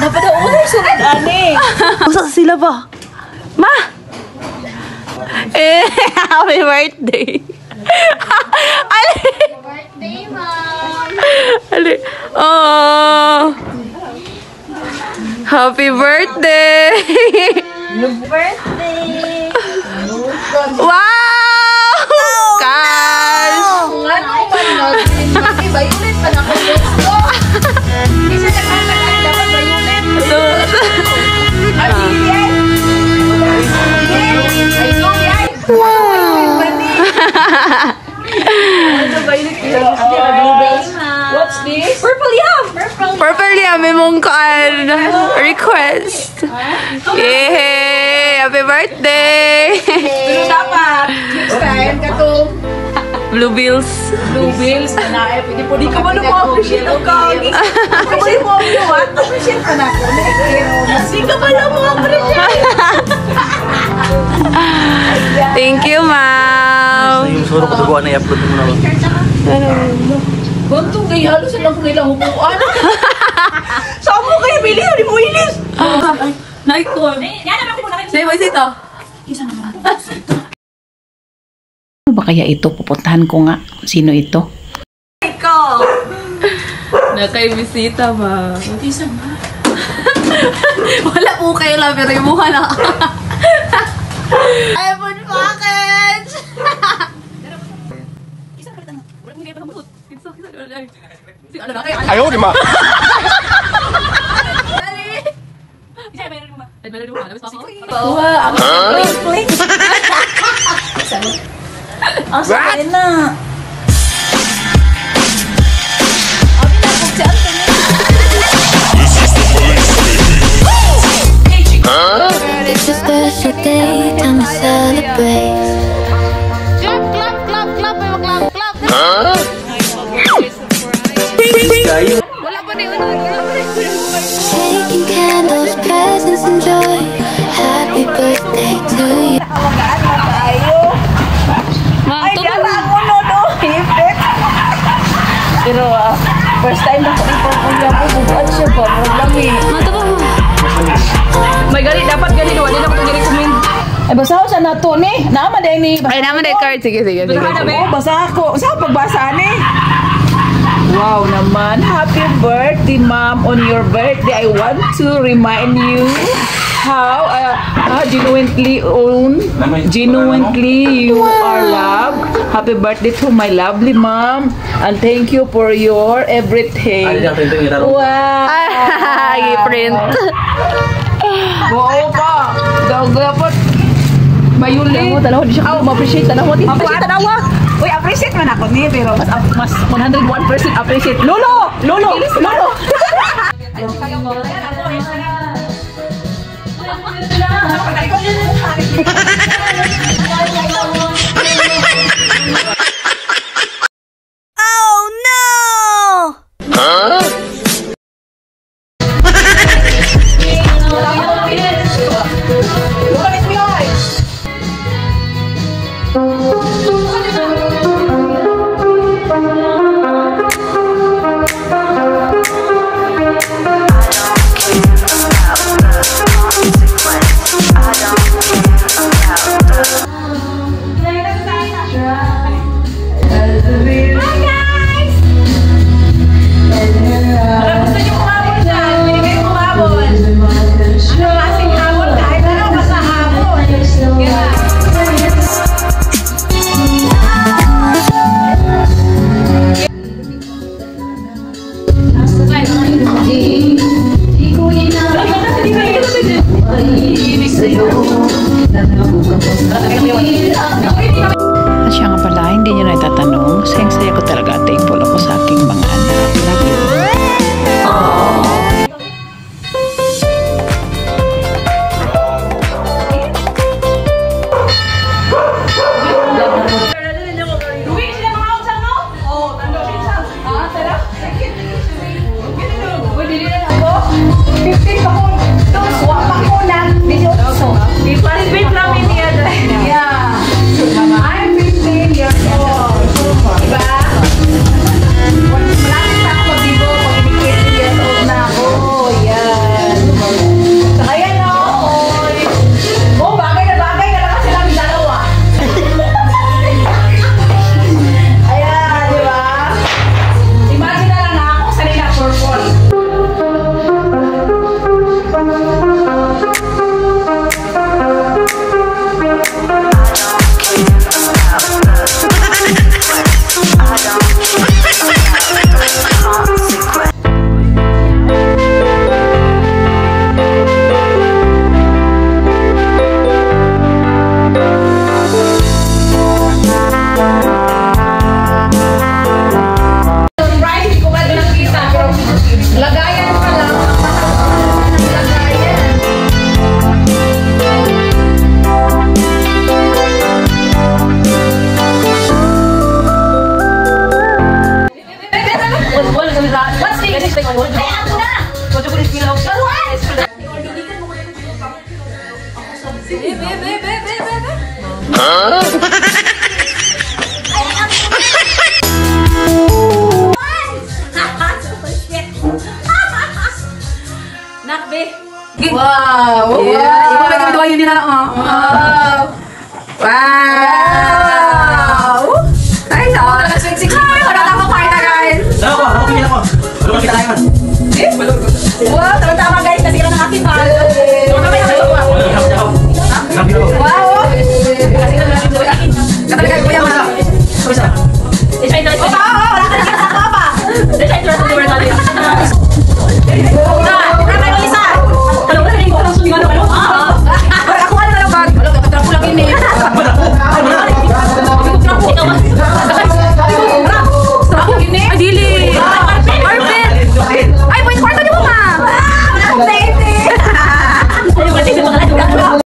Napadaunay sunod ani. Usa sila ba? Ma! Happy birthday! Ali! Birthday, Mom! Ali! Oh! Happy birthday! Birthday! Wow! Cash! Ano man natin? Bayulit pa na kayo. Hindi siya nakakalain. Dapat bayulit. Ay, yan! Ay, no, yan! Wow! Ano bayulit? What's this? Purple yam! Purple yam, may mong request. Yay! Happy birthday! Pero dapat, next time, katong Blue bills. Blue bills na na eh. Pwede po di ka ba appreciate ang kagi? Kasi mo ang what? Appreciate ka na ko. Hindi ka ba na mo appreciate? Thank you, ma'am. Yung suro ko duguan na i-upload mo na ba? Bantong kayo halos lang kung ilang hubuan. Saan mo kayo bili? Hindi mo ilis. Naik ko. Say, boys, ito. Ano ba kaya ito? Pupuntahan ko nga. Sino ito? Ikaw. Nakay-bisita ba? Isa ma. Wala po kayo lang, pero yung mukha na. iPhone package! Ayaw, di ma! Wow, ang sakit na. It's a special day, time to celebrate. Taking candles, presents, and joy. Happy birthday to you. Ay, darang mo no, hipit. Pero first time na ko ipapunya po, bubuan siya ba? Problem eh. May gali, dapat gali, wala na ko gali kumin. Ay, basa ko sa nato ni. Naman din ni. Ay, naman din card. Sige. Oh, basa ako. Saan pagbasa ni? Wow naman. Happy birthday, Mom. On your birthday, I want to remind you how genuinely you are loved. Happy birthday to my lovely mom. And thank you for your everything. Wow. I-print. Oo pa. Dapat mayuli. Tanaw, di siya ma-appreciate. Tanaw, appreciate. Uy, appreciate man ako ni, pero mas 101% appreciate. Lolo! Oh no! At siya nga pala, hindi nyo na itatanong. Sayang-saya ko talaga. Thankful ako sa aking mga anak. Love you. Yeah. Wow! Yeah. Wow! Ikaw may ginawa yun nila. Wow! Wow!